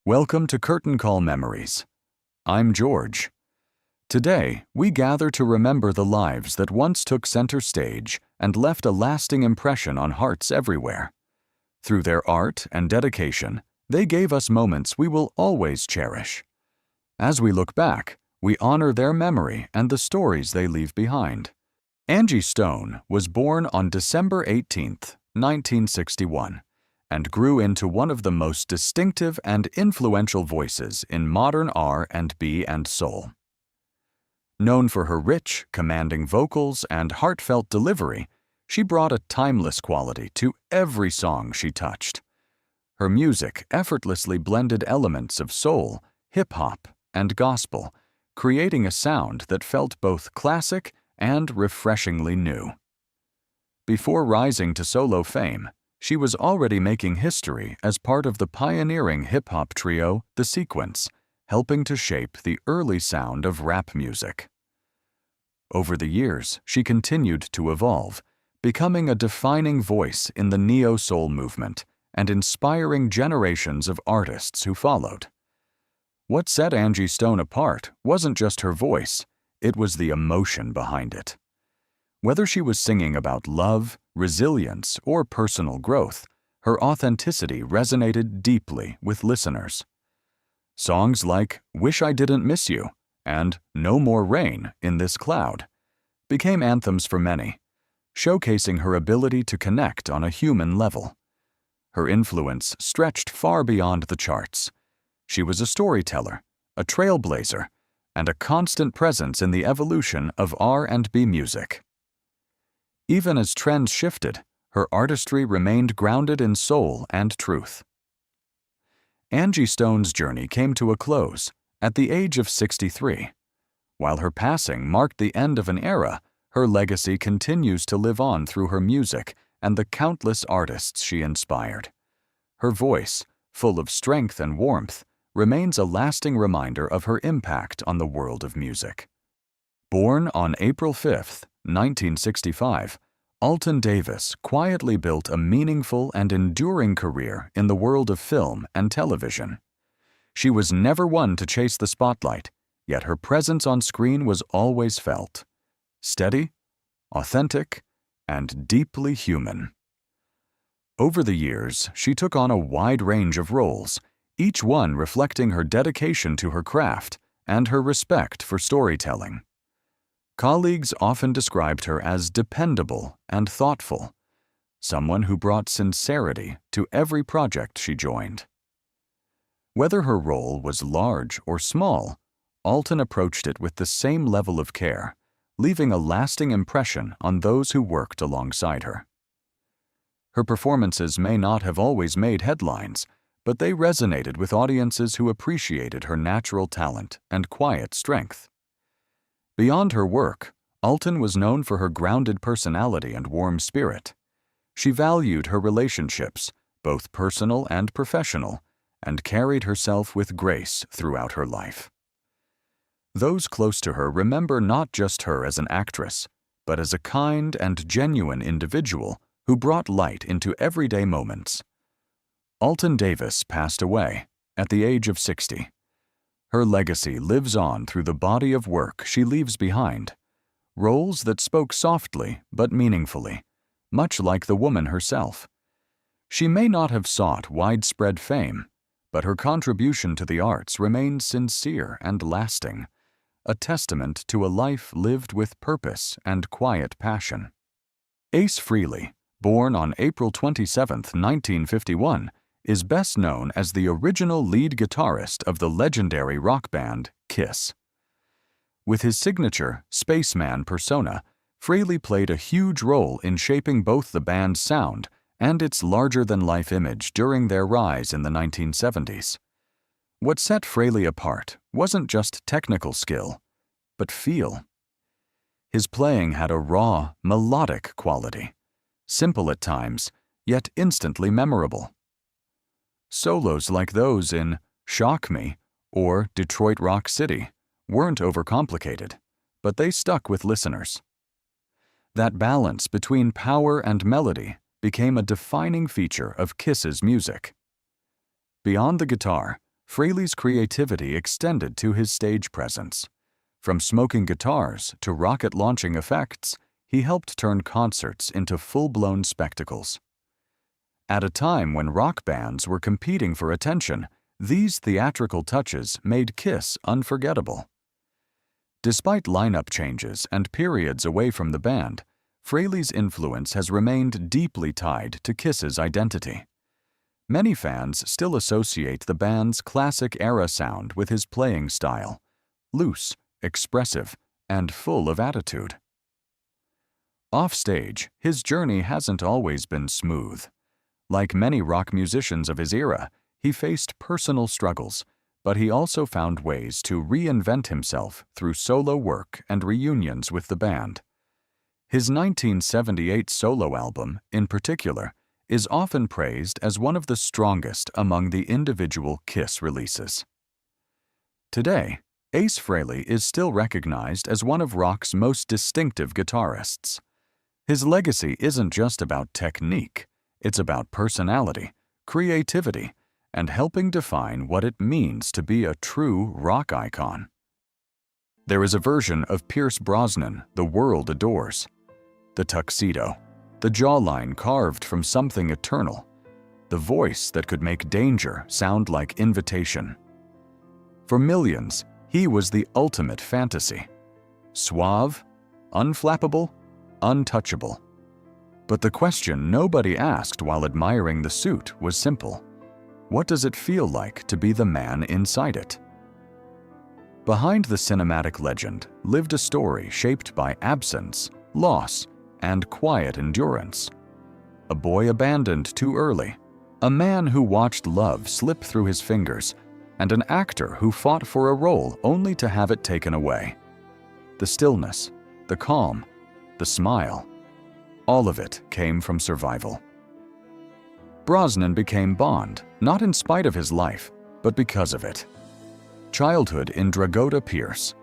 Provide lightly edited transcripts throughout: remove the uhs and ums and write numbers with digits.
Welcome to Curtain Call Memories. I'm George. Today, we gather to remember the lives that once took center stage and left a lasting impression on hearts everywhere. Through their art and dedication, they gave us moments we will always cherish. As we look back, we honor their memory and the stories they leave behind. Angie Stone was born on December 18, 1961. And grew into one of the most distinctive and influential voices in modern R&B and soul. Known for her rich, commanding vocals and heartfelt delivery, she brought a timeless quality to every song she touched. Her music effortlessly blended elements of soul, hip-hop, and gospel, creating a sound that felt both classic and refreshingly new. Before rising to solo fame, she was already making history as part of the pioneering hip-hop trio, The Sequence, helping to shape the early sound of rap music. Over the years, she continued to evolve, becoming a defining voice in the neo-soul movement and inspiring generations of artists who followed. What set Angie Stone apart wasn't just her voice, it was the emotion behind it. Whether she was singing about love, resilience, or personal growth, her authenticity resonated deeply with listeners. Songs like Wish I Didn't Miss You and No More Rain in This Cloud became anthems for many, showcasing her ability to connect on a human level. Her influence stretched far beyond the charts. She was a storyteller, a trailblazer, and a constant presence in the evolution of R&B music. Even as trends shifted, her artistry remained grounded in soul and truth. Angie Stone's journey came to a close at the age of 63. While her passing marked the end of an era, her legacy continues to live on through her music and the countless artists she inspired. Her voice, full of strength and warmth, remains a lasting reminder of her impact on the world of music. Born on April 5, 1965, Alton Davis quietly built a meaningful and enduring career in the world of film and television. She was never one to chase the spotlight, yet her presence on screen was always felt. Steady, authentic, and deeply human. Over the years, she took on a wide range of roles, each one reflecting her dedication to her craft and her respect for storytelling. Colleagues often described her as dependable and thoughtful, someone who brought sincerity to every project she joined. Whether her role was large or small, Alton approached it with the same level of care, leaving a lasting impression on those who worked alongside her. Her performances may not have always made headlines, but they resonated with audiences who appreciated her natural talent and quiet strength. Beyond her work, Alton was known for her grounded personality and warm spirit. She valued her relationships, both personal and professional, and carried herself with grace throughout her life. Those close to her remember not just her as an actress, but as a kind and genuine individual who brought light into everyday moments. Alton Davis passed away at the age of 60. Her legacy lives on through the body of work she leaves behind, roles that spoke softly but meaningfully, much like the woman herself. She may not have sought widespread fame, but her contribution to the arts remains sincere and lasting, a testament to a life lived with purpose and quiet passion. Ace Frehley, born on April 27, 1951, is best known as the original lead guitarist of the legendary rock band Kiss. With his signature spaceman persona, Frehley played a huge role in shaping both the band's sound and its larger-than-life image during their rise in the 1970s. What set Frehley apart wasn't just technical skill, but feel. His playing had a raw, melodic quality, simple at times, yet instantly memorable. Solos like those in Shock Me or Detroit Rock City weren't overcomplicated, but they stuck with listeners. That balance between power and melody became a defining feature of Kiss's music. Beyond the guitar, Frehley's creativity extended to his stage presence. From smoking guitars to rocket-launching effects, he helped turn concerts into full-blown spectacles. At a time when rock bands were competing for attention, these theatrical touches made Kiss unforgettable. Despite lineup changes and periods away from the band, Frehley's influence has remained deeply tied to Kiss's identity. Many fans still associate the band's classic-era sound with his playing style, loose, expressive, and full of attitude. Offstage, his journey hasn't always been smooth. Like many rock musicians of his era, he faced personal struggles, but he also found ways to reinvent himself through solo work and reunions with the band. His 1978 solo album, in particular, is often praised as one of the strongest among the individual Kiss releases. Today, Ace Frehley is still recognized as one of rock's most distinctive guitarists. His legacy isn't just about technique, it's about personality, creativity, and helping define what it means to be a true rock icon. There is a version of Pierce Brosnan the world adores. The tuxedo, the jawline carved from something eternal, the voice that could make danger sound like invitation. For millions, he was the ultimate fantasy. Suave, unflappable, untouchable. But the question nobody asked while admiring the suit was simple. What does it feel like to be the man inside it? Behind the cinematic legend lived a story shaped by absence, loss, and quiet endurance. A boy abandoned too early, a man who watched love slip through his fingers, and an actor who fought for a role only to have it taken away. The stillness, the calm, the smile, all of it came from survival. Brosnan became Bond, not in spite of his life, but because of it. Childhood in Dragotta Pierce.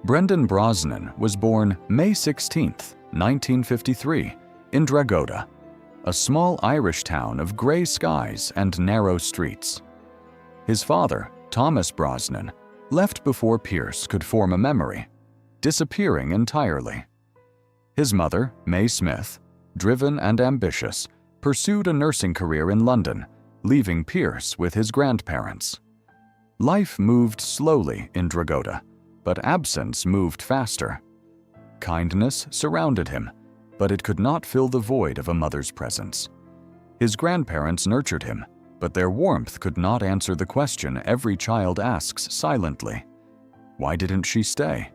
Brendan Brosnan was born May 16, 1953, in Dragotta, a small Irish town of gray skies and narrow streets. His father, Thomas Brosnan, left before Pierce could form a memory, disappearing entirely. His mother, May Smith, driven and ambitious, pursued a nursing career in London, leaving Pierce with his grandparents. Life moved slowly in Dragotta, but absence moved faster. Kindness surrounded him, but it could not fill the void of a mother's presence. His grandparents nurtured him, but their warmth could not answer the question every child asks silently: why didn't she stay?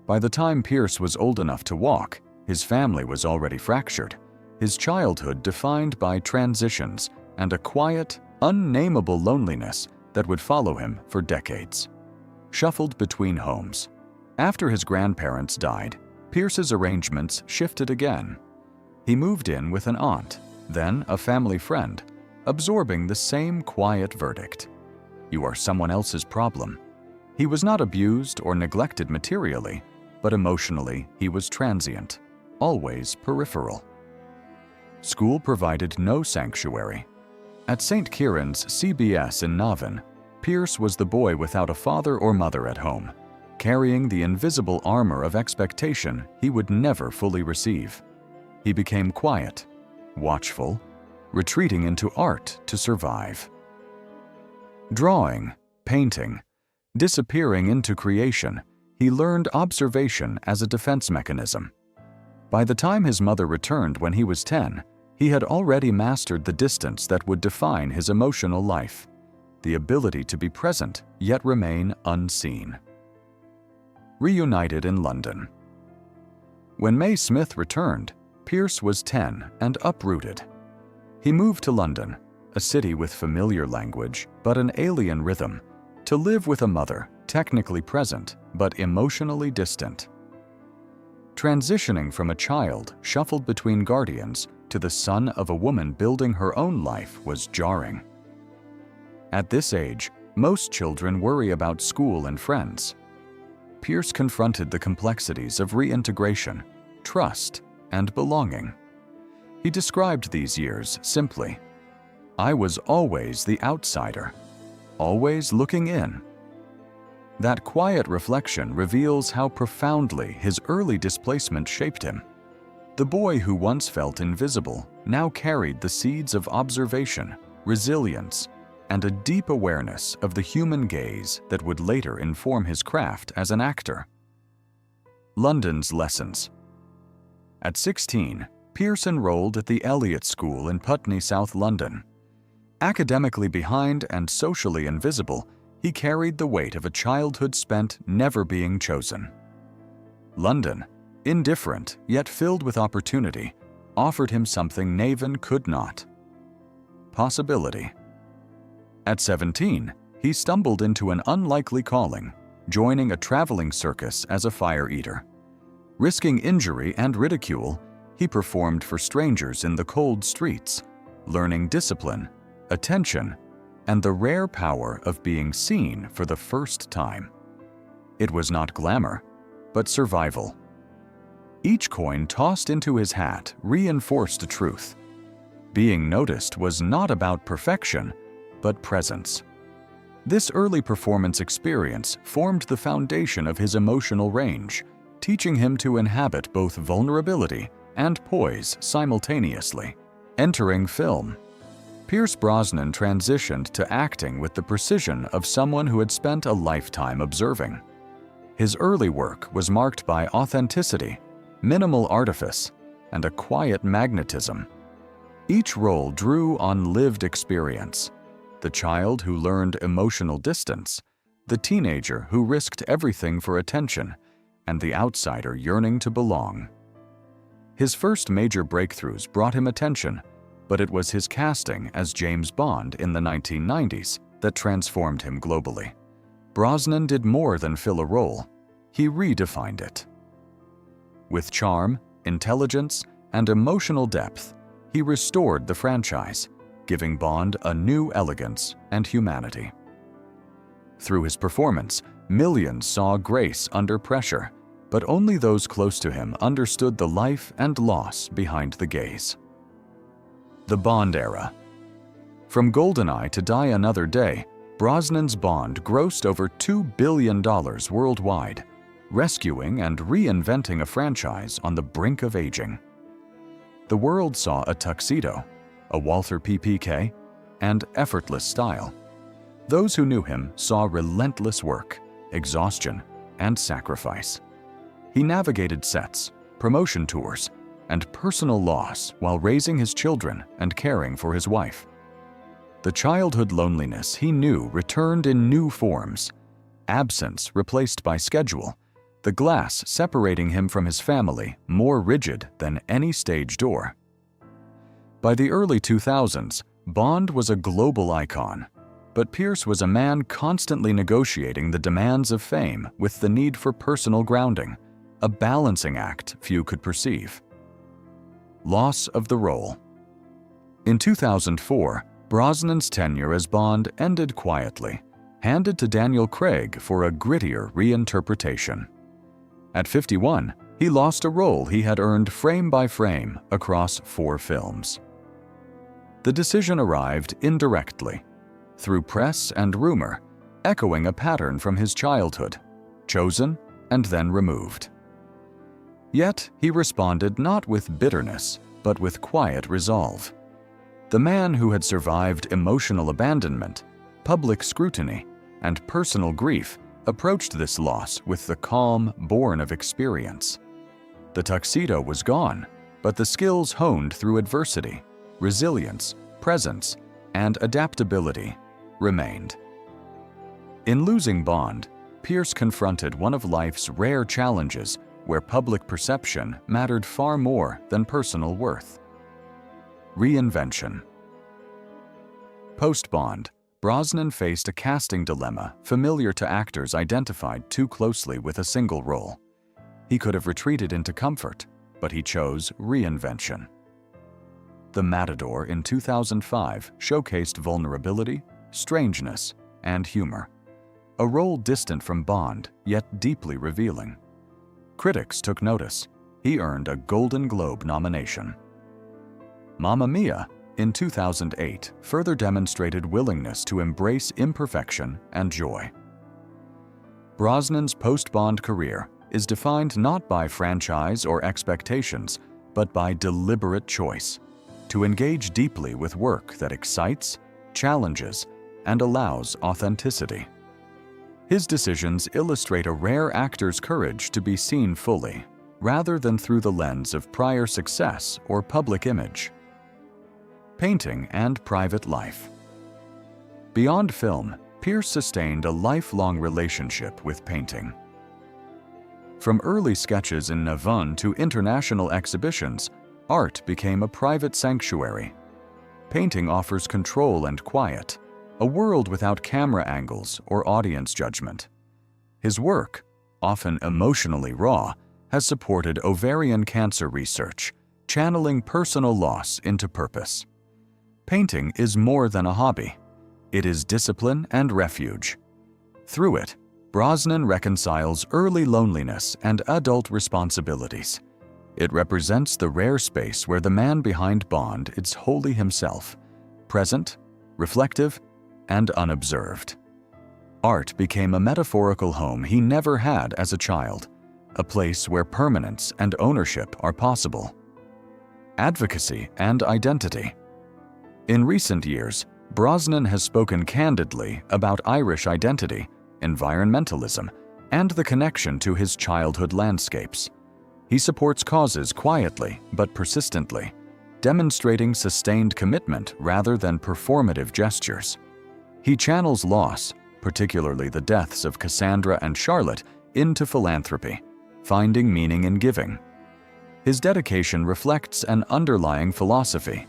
By the time Pierce was old enough to walk, his family was already fractured, his childhood defined by transitions and a quiet, unnameable loneliness that would follow him for decades. Shuffled between homes. After his grandparents died, Pierce's arrangements shifted again. He moved in with an aunt, then a family friend, absorbing the same quiet verdict: you are someone else's problem. He was not abused or neglected materially, but emotionally he was transient, always peripheral. School provided no sanctuary. At St. Kieran's CBS in Navan, Pierce was the boy without a father or mother at home, carrying the invisible armor of expectation he would never fully receive. He became quiet, watchful, retreating into art to survive. Drawing, painting, disappearing into creation, he learned observation as a defense mechanism. By the time his mother returned when he was 10, he had already mastered the distance that would define his emotional life, the ability to be present yet remain unseen. Reunited in London. When May Smith returned, Pierce was 10 and uprooted. He moved to London, a city with familiar language but an alien rhythm, to live with a mother technically present but emotionally distant. Transitioning from a child shuffled between guardians to the son of a woman building her own life was jarring. At this age, most children worry about school and friends. Pierce confronted the complexities of reintegration, trust, and belonging. He described these years simply: I was always the outsider. always looking in. That quiet reflection reveals how profoundly his early displacement shaped him. The boy who once felt invisible now carried the seeds of observation, resilience, and a deep awareness of the human gaze that would later inform his craft as an actor. London's lessons. At 16, Pearce enrolled at the Elliott School in Putney, South London. Academically behind and socially invisible, he carried the weight of a childhood spent never being chosen. London, indifferent yet filled with opportunity, offered him something Naven could not: possibility. At 17, he stumbled into an unlikely calling, joining a traveling circus as a fire eater. Risking injury and ridicule, he performed for strangers in the cold streets, learning discipline, attention, and the rare power of being seen for the first time. It was not glamour, but survival. Each coin tossed into his hat reinforced a truth. Being noticed was not about perfection, but presence. This early performance experience formed the foundation of his emotional range, teaching him to inhabit both vulnerability and poise simultaneously. Entering film, Pierce Brosnan transitioned to acting with the precision of someone who had spent a lifetime observing. His early work was marked by authenticity, minimal artifice, and a quiet magnetism. Each role drew on lived experience: the child who learned emotional distance, the teenager who risked everything for attention, and the outsider yearning to belong. His first major breakthroughs brought him attention, but it was his casting as James Bond in the 1990s that transformed him globally. Brosnan did more than fill a role; he redefined it. With charm, intelligence, and emotional depth, he restored the franchise, giving Bond a new elegance and humanity. Through his performance, millions saw grace under pressure, but only those close to him understood the life and loss behind the gaze. The Bond era. From GoldenEye to Die Another Day, Brosnan's Bond grossed over $2 billion worldwide, rescuing and reinventing a franchise on the brink of aging. The world saw a tuxedo, a Walther PPK, and effortless style. Those who knew him saw relentless work, exhaustion, and sacrifice. He navigated sets, promotion tours, and personal loss while raising his children and caring for his wife. The childhood loneliness he knew returned in new forms: absence replaced by schedule, the glass separating him from his family more rigid than any stage door. By the early 2000s, Bond was a global icon, but Pierce was a man constantly negotiating the demands of fame with the need for personal grounding, a balancing act few could perceive. Loss of the role. In 2004, Brosnan's tenure as Bond ended quietly, handed to Daniel Craig for a grittier reinterpretation. At 51, he lost a role he had earned frame by frame across 4 films. The decision arrived indirectly, through press and rumor, echoing a pattern from his childhood: chosen and then removed. Yet he responded not with bitterness, but with quiet resolve. The man who had survived emotional abandonment, public scrutiny, and personal grief approached this loss with the calm born of experience. The tuxedo was gone, but the skills honed through adversity, resilience, presence, and adaptability remained. In losing Bond, Pierce confronted one of life's rare challenges where public perception mattered far more than personal worth: reinvention. Post-Bond, Brosnan faced a casting dilemma familiar to actors identified too closely with a single role. He could have retreated into comfort, but he chose reinvention. The Matador in 2005 showcased vulnerability, strangeness, and humor, a role distant from Bond yet deeply revealing. Critics took notice. He earned a Golden Globe nomination. Mamma Mia in 2008, further demonstrated willingness to embrace imperfection and joy. Brosnan's post-Bond career is defined not by franchise or expectations, but by deliberate choice to engage deeply with work that excites, challenges, and allows authenticity. His decisions illustrate a rare actor's courage to be seen fully, rather than through the lens of prior success or public image. Painting and private life. Beyond film, Pierce sustained a lifelong relationship with painting. From early sketches in Navon to international exhibitions, art became a private sanctuary. Painting offers control and quiet, a world without camera angles or audience judgment. His work, often emotionally raw, has supported ovarian cancer research, channeling personal loss into purpose. Painting is more than a hobby. It is discipline and refuge. Through it, Brosnan reconciles early loneliness and adult responsibilities. It represents the rare space where the man behind Bond is wholly himself, present, reflective, and unobserved. Art became a metaphorical home he never had as a child, a place where permanence and ownership are possible. Advocacy and identity. In recent years, Brosnan has spoken candidly about Irish identity, environmentalism, and the connection to his childhood landscapes. He supports causes quietly but persistently, demonstrating sustained commitment rather than performative gestures. He channels loss, particularly the deaths of Cassandra and Charlotte, into philanthropy, finding meaning in giving. His dedication reflects an underlying philosophy: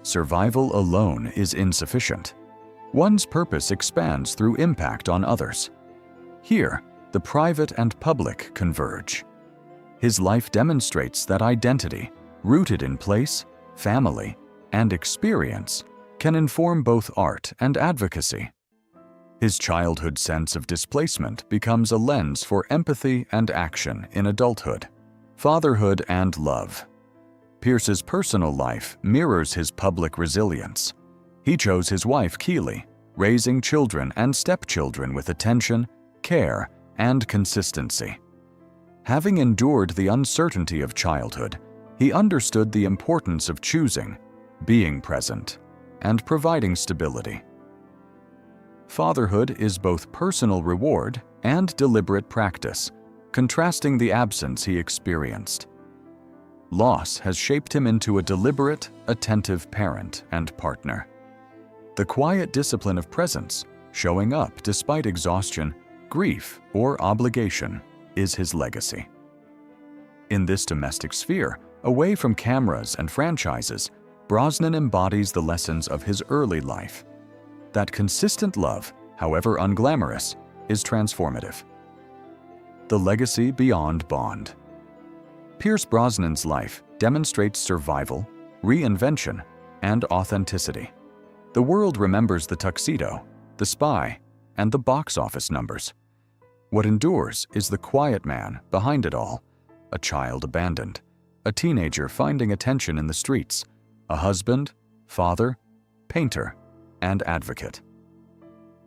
survival alone is insufficient. One's purpose expands through impact on others. Here, the private and public converge. His life demonstrates that identity, rooted in place, family, and experience, can inform both art and advocacy. His childhood sense of displacement becomes a lens for empathy and action in adulthood, fatherhood, and love. Pierce's personal life mirrors his public resilience. He chose his wife Keely, raising children and stepchildren with attention, care, and consistency. Having endured the uncertainty of childhood, he understood the importance of choosing, being present, and providing stability. Fatherhood is both personal reward and deliberate practice, contrasting the absence he experienced. Loss has shaped him into a deliberate, attentive parent and partner. The quiet discipline of presence, showing up despite exhaustion, grief, or obligation, is his legacy. In this domestic sphere, away from cameras and franchises, Brosnan embodies the lessons of his early life. That consistent love, however unglamorous, is transformative. The legacy beyond Bond. Pierce Brosnan's life demonstrates survival, reinvention, and authenticity. The world remembers the tuxedo, the spy, and the box office numbers. What endures is the quiet man behind it all, a child abandoned, a teenager finding attention in the streets, a husband, father, painter, and advocate.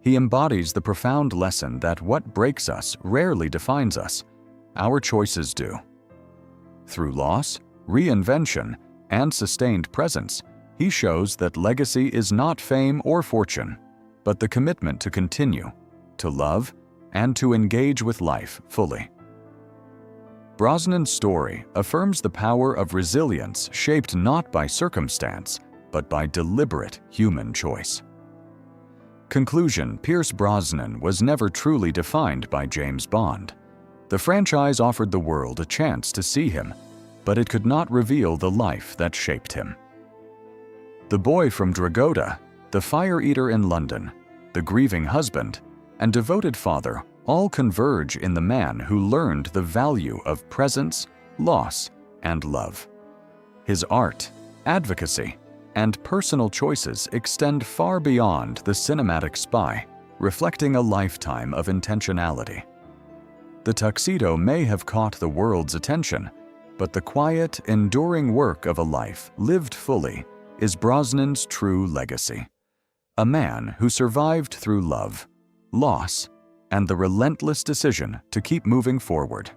He embodies the profound lesson that what breaks us rarely defines us, our choices do. Through loss, reinvention, and sustained presence, he shows that legacy is not fame or fortune, but the commitment to continue, to love, and to engage with life fully. Brosnan's story affirms the power of resilience shaped not by circumstance, but by deliberate human choice. Conclusion: Pierce Brosnan was never truly defined by James Bond. The franchise offered the world a chance to see him, but it could not reveal the life that shaped him. The boy from Dragotta, the fire eater in London, the grieving husband, and devoted father all converge in the man who learned the value of presence, loss, and love. His art, advocacy, and personal choices extend far beyond the cinematic spy, reflecting a lifetime of intentionality. The tuxedo may have caught the world's attention, but the quiet, enduring work of a life lived fully is Brosnan's true legacy. A man who survived through love, loss, and the relentless decision to keep moving forward.